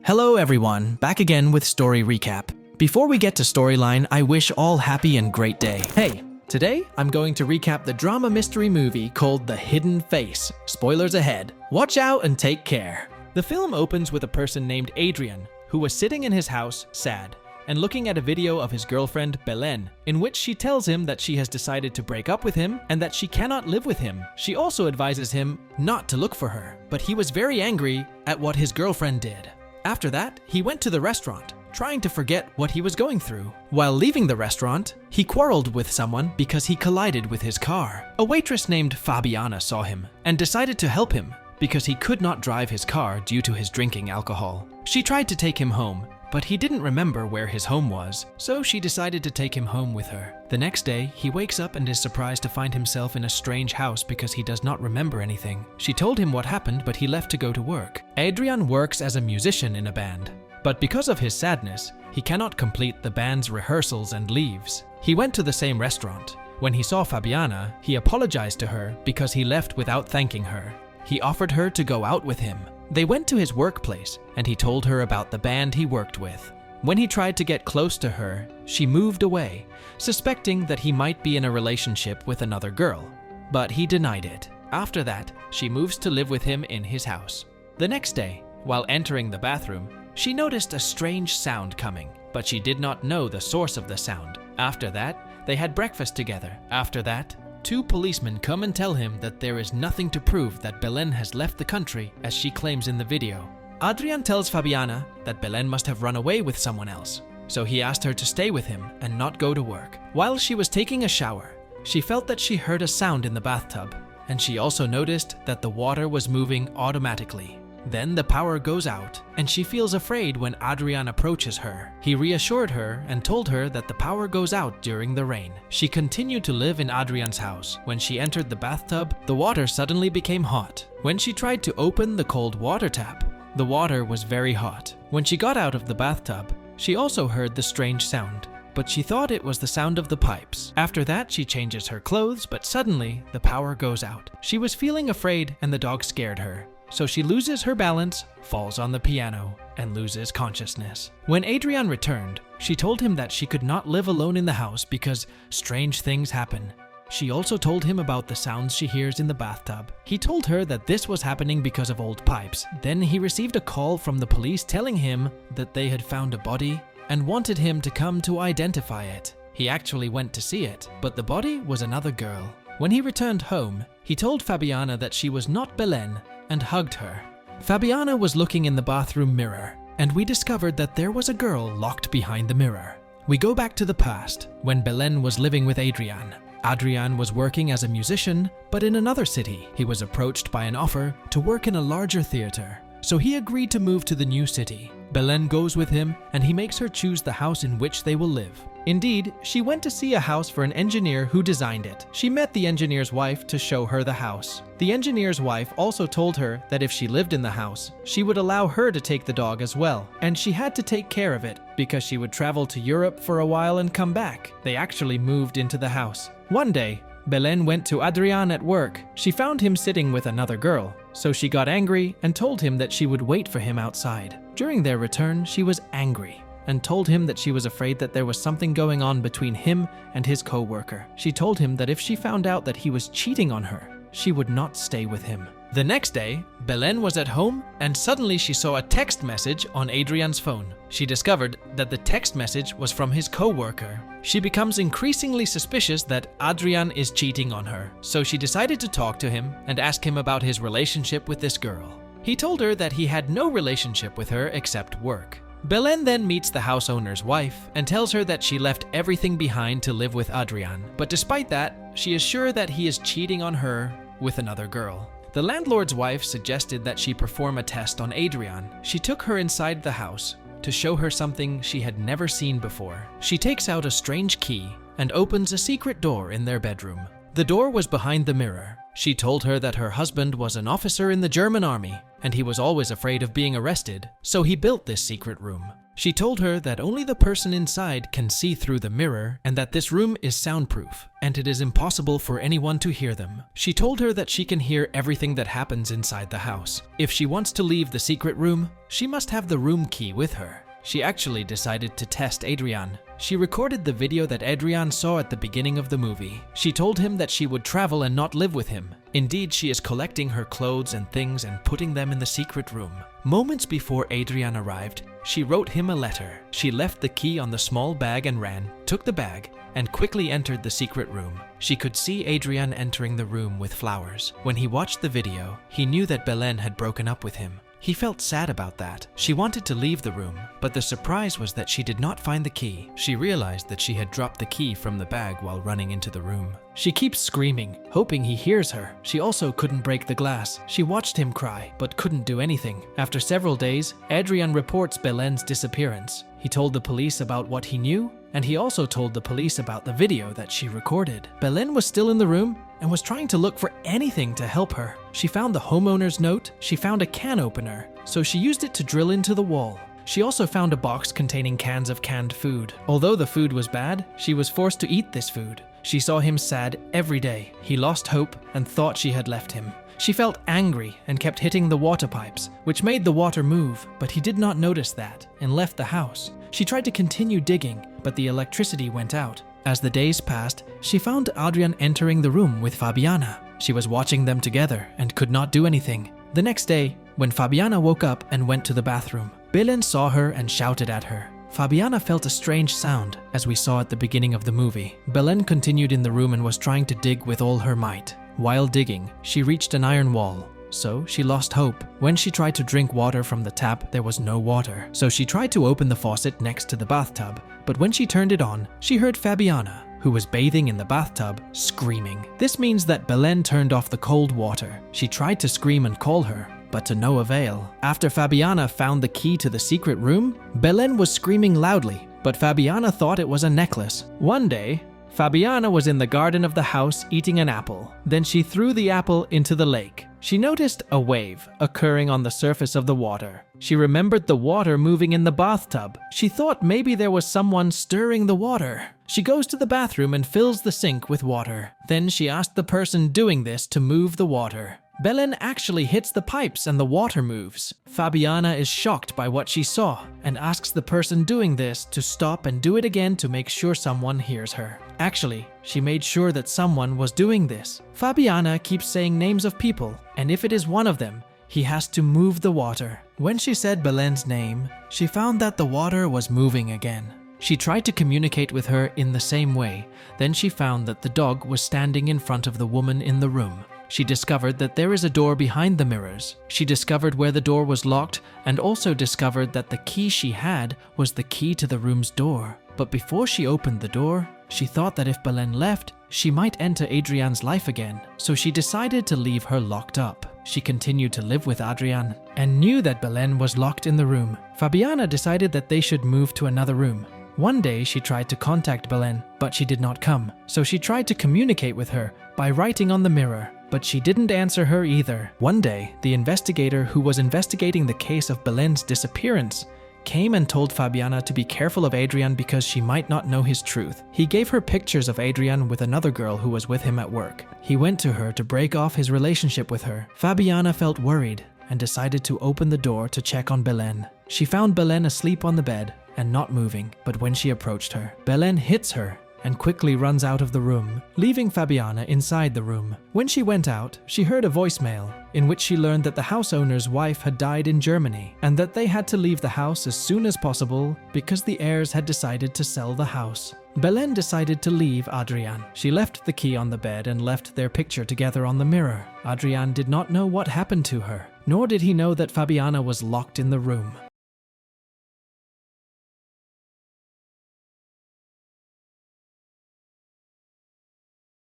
Hello everyone, back again with Story Recap. Before we get to storyline, I wish all happy and great day. Hey, today I'm going to recap the drama mystery movie called The Hidden Face. Spoilers ahead. Watch out and take care. The film opens with a person named Adrian, who was sitting in his house, sad, and looking at a video of his girlfriend, Belen, in which she tells him that she has decided to break up with him and that she cannot live with him. She also advises him not to look for her, but he was very angry at what his girlfriend did. After that, he went to the restaurant, trying to forget what he was going through. While leaving the restaurant, he quarreled with someone because he collided with his car. A waitress named Fabiana saw him and decided to help him because he could not drive his car due to his drinking alcohol. She tried to take him home, but he didn't remember where his home was, so she decided to take him home with her. The next day, he wakes up and is surprised to find himself in a strange house because he does not remember anything. She told him what happened, but he left to go to work. Adrian works as a musician in a band, but because of his sadness, he cannot complete the band's rehearsals and leaves. He went to the same restaurant. When he saw Fabiana, he apologized to her because he left without thanking her. He offered her to go out with him. They went to his workplace, and he told her about the band he worked with. When he tried to get close to her, she moved away, suspecting that he might be in a relationship with another girl, but he denied it. After that, she moves to live with him in his house. The next day, while entering the bathroom, she noticed a strange sound coming, but she did not know the source of the sound. After that, they had breakfast together. After that, two policemen come and tell him that there is nothing to prove that Belen has left the country, as she claims in the video. Adrian tells Fabiana that Belen must have run away with someone else, so he asked her to stay with him and not go to work. While she was taking a shower, she felt that she heard a sound in the bathtub, and she also noticed that the water was moving automatically. Then the power goes out, and she feels afraid when Adrian approaches her. He reassured her and told her that the power goes out during the rain. She continued to live in Adrian's house. When she entered the bathtub, the water suddenly became hot. When she tried to open the cold water tap, the water was very hot. When she got out of the bathtub, she also heard the strange sound, but she thought it was the sound of the pipes. After that, she changes her clothes, but suddenly the power goes out. She was feeling afraid and the dog scared her. So she loses her balance, falls on the piano, and loses consciousness. When Adrian returned, she told him that she could not live alone in the house because strange things happen. She also told him about the sounds she hears in the bathtub. He told her that this was happening because of old pipes. Then he received a call from the police telling him that they had found a body and wanted him to come to identify it. He actually went to see it, but the body was another girl. When he returned home, he told Fabiana that she was not Belen and hugged her. Fabiana was looking in the bathroom mirror, and we discovered that there was a girl locked behind the mirror. We go back to the past, when Belen was living with Adrian. Adrian was working as a musician, but in another city. He was approached by an offer to work in a larger theater, so he agreed to move to the new city. Belen goes with him, and he makes her choose the house in which they will live. Indeed, she went to see a house for an engineer who designed it. She met the engineer's wife to show her the house. The engineer's wife also told her that if she lived in the house, she would allow her to take the dog as well, and she had to take care of it because she would travel to Europe for a while and come back. They actually moved into the house. One day, Belen went to Adrian at work. She found him sitting with another girl, so she got angry and told him that she would wait for him outside. During their return, she was angry and told him that she was afraid that there was something going on between him and his co-worker. She told him that if she found out that he was cheating on her, she would not stay with him. The next day, Belen was at home and suddenly she saw a text message on Adrian's phone. She discovered that the text message was from his co-worker. She becomes increasingly suspicious that Adrian is cheating on her, so she decided to talk to him and ask him about his relationship with this girl. He told her that he had no relationship with her except work. Belen then meets the house owner's wife and tells her that she left everything behind to live with Adrian, but despite that, she is sure that he is cheating on her with another girl. The landlord's wife suggested that she perform a test on Adrian. She took her inside the house to show her something she had never seen before. She takes out a strange key and opens a secret door in their bedroom. The door was behind the mirror. She told her that her husband was an officer in the German army, and he was always afraid of being arrested, so he built this secret room. She told her that only the person inside can see through the mirror and that this room is soundproof and it is impossible for anyone to hear them. She told her that she can hear everything that happens inside the house. If she wants to leave the secret room, she must have the room key with her. She actually decided to test Adrian. She recorded the video that Adrian saw at the beginning of the movie. She told him that she would travel and not live with him. Indeed, she is collecting her clothes and things and putting them in the secret room. Moments before Adrian arrived, she wrote him a letter. She left the key on the small bag and ran, took the bag, and quickly entered the secret room. She could see Adrian entering the room with flowers. When he watched the video, he knew that Belen had broken up with him. He felt sad about that. She wanted to leave the room, but the surprise was that she did not find the key. She realized that she had dropped the key from the bag while running into the room. She keeps screaming, hoping he hears her. She also couldn't break the glass. She watched him cry, but couldn't do anything. After several days, Adrian reports Belen's disappearance. He told the police about what he knew, and he also told the police about the video that she recorded. Belen was still in the room and was trying to look for anything to help her. She found the homeowner's note, she found a can opener, so she used it to drill into the wall. She also found a box containing cans of canned food. Although the food was bad, she was forced to eat this food. She saw him sad every day. He lost hope and thought she had left him. She felt angry and kept hitting the water pipes, which made the water move, but he did not notice that and left the house. She tried to continue digging, but the electricity went out. As the days passed, she found Adrian entering the room with Fabiana. She was watching them together and could not do anything. The next day, when Fabiana woke up and went to the bathroom, Belen saw her and shouted at her. Fabiana felt a strange sound, as we saw at the beginning of the movie. Belen continued in the room and was trying to dig with all her might. While digging, she reached an iron wall. So she lost hope. When she tried to drink water from the tap, there was no water. So she tried to open the faucet next to the bathtub, but when she turned it on, she heard Fabiana, who was bathing in the bathtub, screaming. This means that Belen turned off the cold water. She tried to scream and call her, but to no avail. After Fabiana found the key to the secret room, Belen was screaming loudly, but Fabiana thought it was a necklace. One day, Fabiana was in the garden of the house eating an apple. Then she threw the apple into the lake. She noticed a wave occurring on the surface of the water. She remembered the water moving in the bathtub. She thought maybe there was someone stirring the water. She goes to the bathroom and fills the sink with water. Then she asked the person doing this to move the water. Belen actually hits the pipes and the water moves. Fabiana is shocked by what she saw and asks the person doing this to stop and do it again to make sure someone hears her. Actually, she made sure that someone was doing this. Fabiana keeps saying names of people, and if it is one of them, he has to move the water. When she said Belen's name, she found that the water was moving again. She tried to communicate with her in the same way. Then she found that the dog was standing in front of the woman in the room. She discovered that there is a door behind the mirrors. She discovered where the door was locked and also discovered that the key she had was the key to the room's door. But before she opened the door, she thought that if Belen left, she might enter Adrian's life again. So she decided to leave her locked up. She continued to live with Adrian and knew that Belen was locked in the room. Fabiana decided that they should move to another room. One day she tried to contact Belen, but she did not come. So she tried to communicate with her by writing on the mirror, but she didn't answer her either. One day, the investigator who was investigating the case of Belen's disappearance came and told Fabiana to be careful of Adrian because she might not know his truth. He gave her pictures of Adrian with another girl who was with him at work. He went to her to break off his relationship with her. Fabiana felt worried and decided to open the door to check on Belen. She found Belen asleep on the bed and not moving, but when she approached her, Belen hits her and quickly runs out of the room, leaving Fabiana inside the room. When she went out, she heard a voicemail in which she learned that the house owner's wife had died in Germany and that they had to leave the house as soon as possible because the heirs had decided to sell the house. Belen decided to leave Adrian. She left the key on the bed and left their picture together on the mirror. Adrian did not know what happened to her, nor did he know that Fabiana was locked in the room.